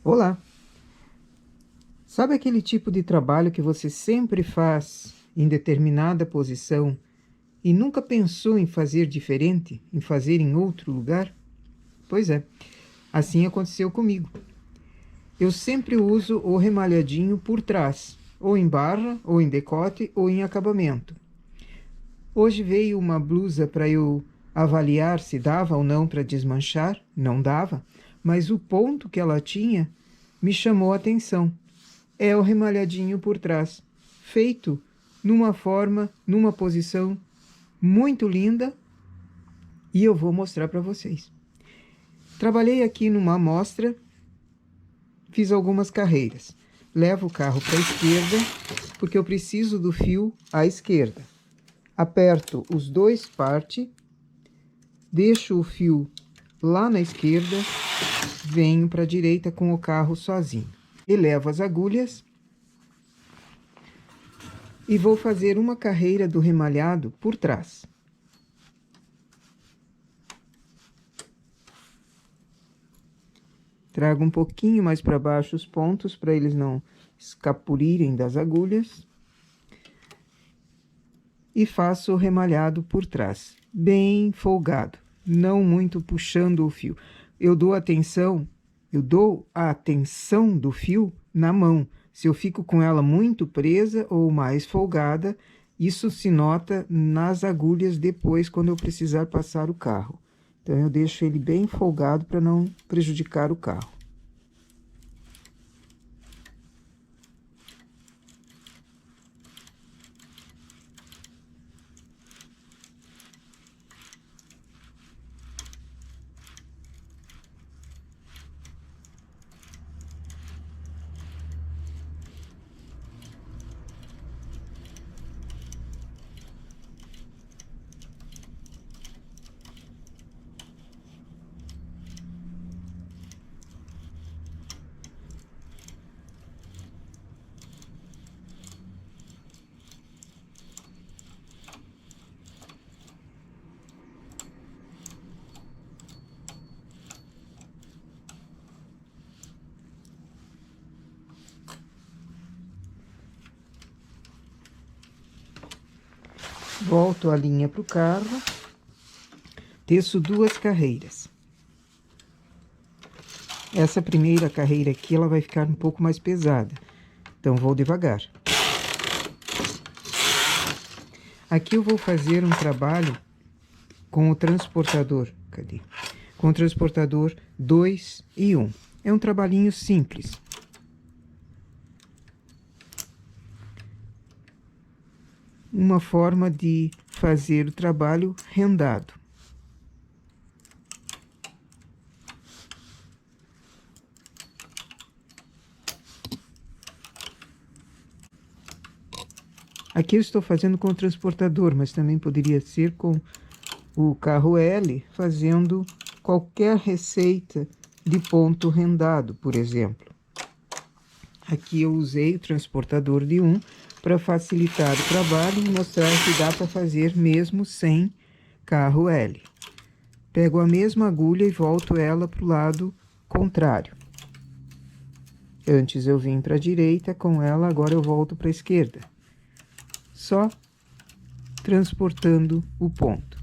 Olá! Sabe aquele tipo de trabalho que você sempre faz em determinada posição e nunca pensou em fazer diferente, em fazer em outro lugar? Pois é, assim aconteceu comigo. Eu sempre uso o remalhadinho por trás, ou em barra, ou em decote, ou em acabamento. Hoje veio uma blusa para eu avaliar se dava ou não para desmanchar. Não dava, mas o ponto que ela tinha me chamou a atenção. É o remalhadinho por trás, feito numa posição muito linda, e eu vou mostrar para vocês. Trabalhei aqui numa amostra, fiz algumas carreiras. Levo o carro para a esquerda, porque eu preciso do fio à esquerda. Aperto os dois partes, deixo o fio lá na esquerda, venho para a direita com o carro sozinho. E levo as agulhas e vou fazer uma carreira do remalhado por trás. Trago um pouquinho mais para baixo os pontos, para eles não escapulirem das agulhas. E faço o remalhado por trás, bem folgado, não muito puxando o fio. Eu dou a tensão do fio na mão. Se eu fico com ela muito presa ou mais folgada, isso se nota nas agulhas depois, quando eu precisar passar o carro. Então, eu deixo ele bem folgado para não prejudicar o carro. Volto a linha para o carro, teço duas carreiras. Essa primeira carreira aqui, ela vai ficar um pouco mais pesada, então vou devagar. Aqui eu vou fazer um trabalho com o transportador, com o transportador 2 e 1. É um trabalhinho simples. Uma forma de fazer o trabalho rendado. Aqui eu estou fazendo com o transportador, mas também poderia ser com o carro L, fazendo qualquer receita de ponto rendado, por exemplo. Aqui eu usei o transportador de 1 para facilitar o trabalho e mostrar que dá para fazer mesmo sem carro L. Pego a mesma agulha e volto ela para o lado contrário. Antes eu vim para a direita com ela, agora eu volto para a esquerda. Só transportando o ponto.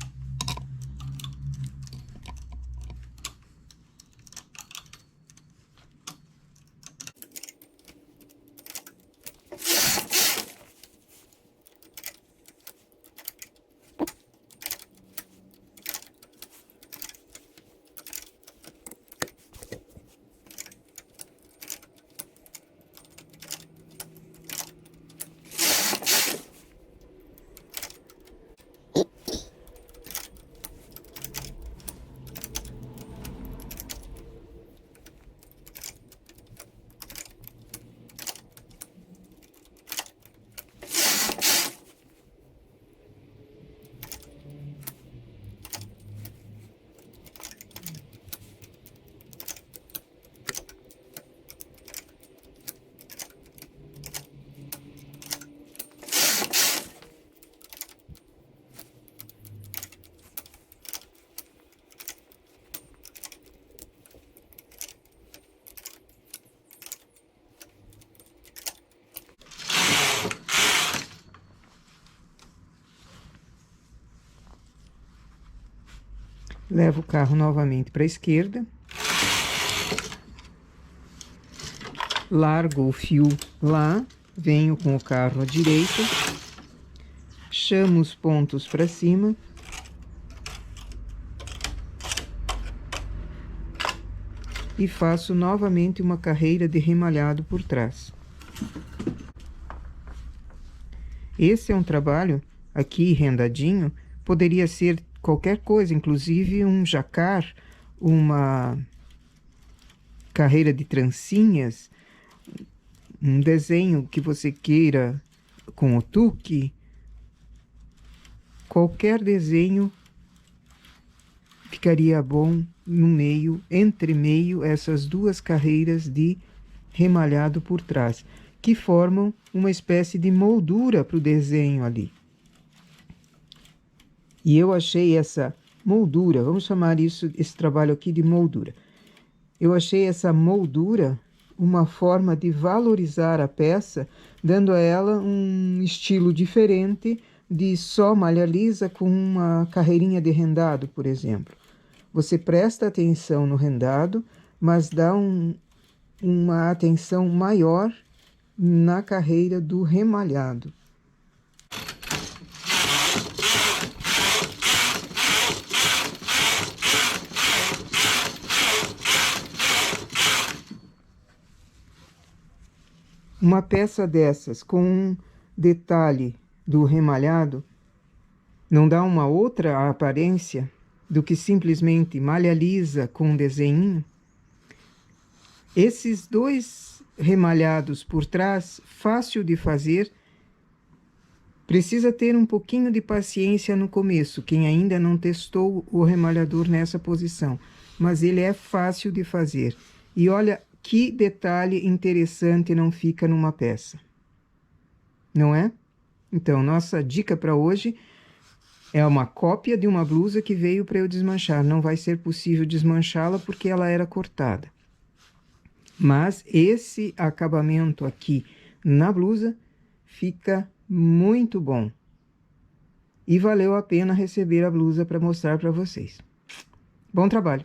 Levo o carro novamente para a esquerda. Largo o fio lá, venho com o carro à direita. Chamo os pontos para cima. E faço novamente uma carreira de remalhado por trás. Esse é um trabalho aqui rendadinho, poderia ser qualquer coisa, inclusive um jacar, uma carreira de trancinhas, um desenho que você queira com o tuque, qualquer desenho ficaria bom no meio, entre meio, essas duas carreiras de remalhado por trás, que formam uma espécie de moldura para o desenho ali. E eu achei essa moldura, vamos chamar esse trabalho aqui de moldura. Eu achei essa moldura uma forma de valorizar a peça, dando a ela um estilo diferente de só malha lisa com uma carreirinha de rendado, por exemplo. Você presta atenção no rendado, mas dá uma atenção maior na carreira do remalhado. Uma peça dessas com um detalhe do remalhado não dá uma outra aparência do que simplesmente malha lisa com um desenho? Esses dois remalhados por trás, fácil de fazer, precisa ter um pouquinho de paciência no começo, quem ainda não testou o remalhador nessa posição, mas ele é fácil de fazer. E olha que detalhe interessante não fica numa peça, não é? Então, nossa dica para hoje é uma cópia de uma blusa que veio para eu desmanchar. Não vai ser possível desmanchá-la porque ela era cortada. Mas esse acabamento aqui na blusa fica muito bom. E valeu a pena receber a blusa para mostrar para vocês. Bom trabalho!